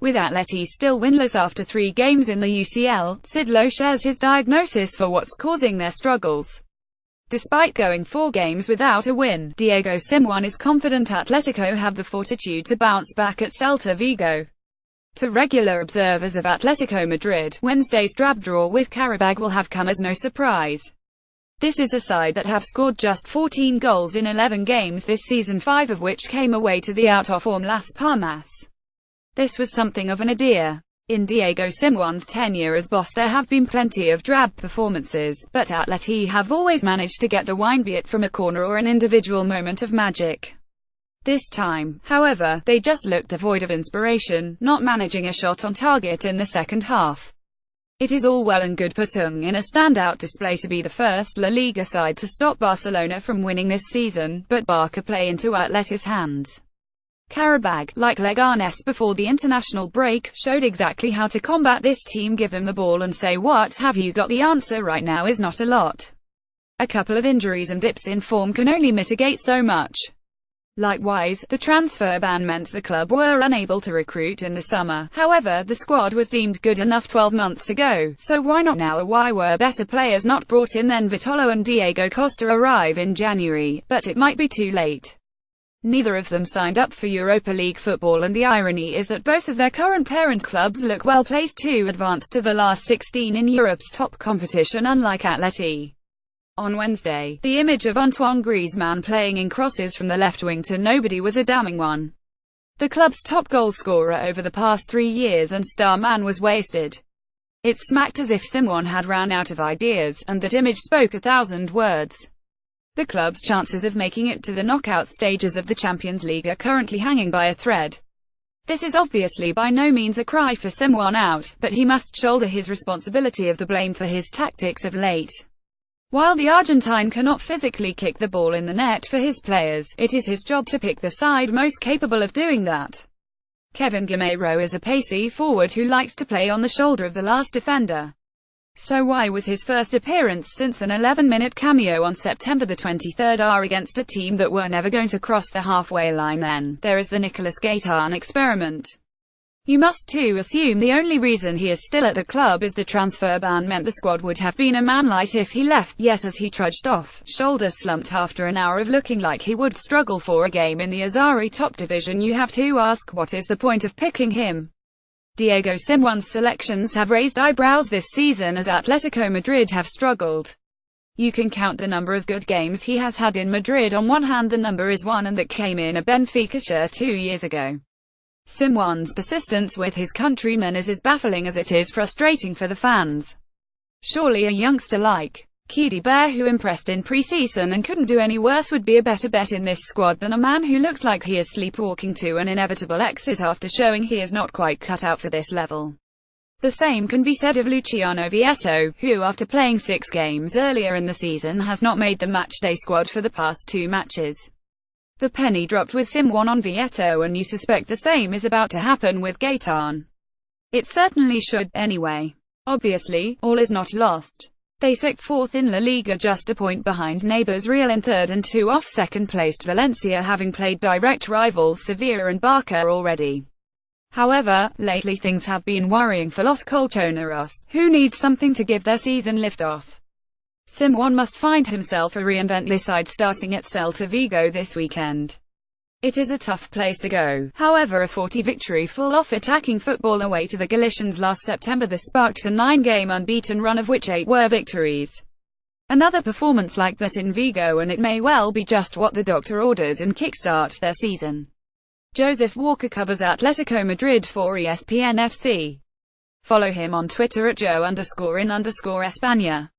With Atleti still winless after 3 games in the UCL, Sidlow shares his diagnosis for what's causing their struggles. Despite going 4 games without a win, NOWSimeone is confident Atletico have the fortitude to bounce back at Celta Vigo. To regular observers of Atletico Madrid, Wednesday's drab draw with Qarabag will have come as no surprise. This is a side that have scored just 14 goals in 11 games this season, 5 of which came away to the out-of-form Las Palmas. This was something of an idea. In NOWSimeone's tenure as boss there have been plenty of drab performances, but Atleti have always managed to get the win, be it from a corner or an individual moment of magic. This time, however, they just looked devoid of inspiration, not managing a shot on target in the second half. It is all well and good putting in a standout display to be the first La Liga side to stop Barcelona from winning this season, but Barca play into Atleti's hands. Qarabag, like Leganés before the international break, showed exactly how to combat this team. Give them the ball and say, "What have you got?" The answer right now is not a lot. A couple of injuries and dips in form can only mitigate so much. Likewise, the transfer ban meant the club were unable to recruit in the summer. However, the squad was deemed good enough 12 months ago, so why not now? Why were better players not brought in then? Vitolo and Diego Costa arrive in January, but it might be too late. Neither of them signed up for Europa League football, and the irony is that both of their current parent clubs look well placed to advance to the last 16 in Europe's top competition, unlike Atleti. On Wednesday, the image of Antoine Griezmann playing in crosses from the left wing to nobody was a damning one. The club's top goal scorer over the past 3 years and star man was wasted. It smacked as if Simeone had ran out of ideas, and that image spoke 1,000 words. The club's chances of making it to the knockout stages of the Champions League are currently hanging by a thread. This is obviously by no means a cry for Simeone out, but he must shoulder his responsibility of the blame for his tactics of late. While the Argentine cannot physically kick the ball in the net for his players, it is his job to pick the side most capable of doing that. Kevin Gameiro is a pacey forward who likes to play on the shoulder of the last defender. So why was his first appearance since an 11-minute cameo on September the 23rd against a team that were never going to cross the halfway line? Then there is the Nicolas Gaetan experiment. You must too assume the only reason he is still at the club is the transfer ban meant the squad would have been a man light if he left, yet as he trudged off, shoulders slumped after an hour of looking like he would struggle for a game in the Azari top division, you have to ask, what is the point of picking him? NOWSimeone's selections have raised eyebrows this season as Atletico Madrid have struggled. You can count the number of good games he has had in Madrid on one hand, the number is 1, and that came in a Benfica shirt 2 years ago. Simeone's persistence with his countrymen is as baffling as it is frustrating for the fans. Surely a youngster like Kidi Bear, who impressed in pre-season and couldn't do any worse, would be a better bet in this squad than a man who looks like he is sleepwalking to an inevitable exit after showing he is not quite cut out for this level. The same can be said of Luciano Vietto, who after playing 6 games earlier in the season has not made the matchday squad for the past 2 matches. The penny dropped with Simeone on Vietto, and you suspect the same is about to happen with Gaetan. It certainly should, anyway. Obviously, all is not lost. They sit 4th in La Liga, just a point behind neighbours Real in 3rd and 2 off second-placed Valencia, having played direct rivals Sevilla and Barca already. However, lately things have been worrying for Los Colchoneros, who need something to give their season lift-off. Simeone must find himself a reinventless side starting at Celta Vigo this weekend. It is a tough place to go, however a 40 victory full-off attacking football away to the Galicians last September that sparked a 9-game unbeaten run of which 8 were victories. Another performance like that in Vigo and it may well be just what the doctor ordered and kickstart their season. Joseph Walker covers Atletico Madrid for ESPN FC. Follow him on Twitter at Joe_in_España.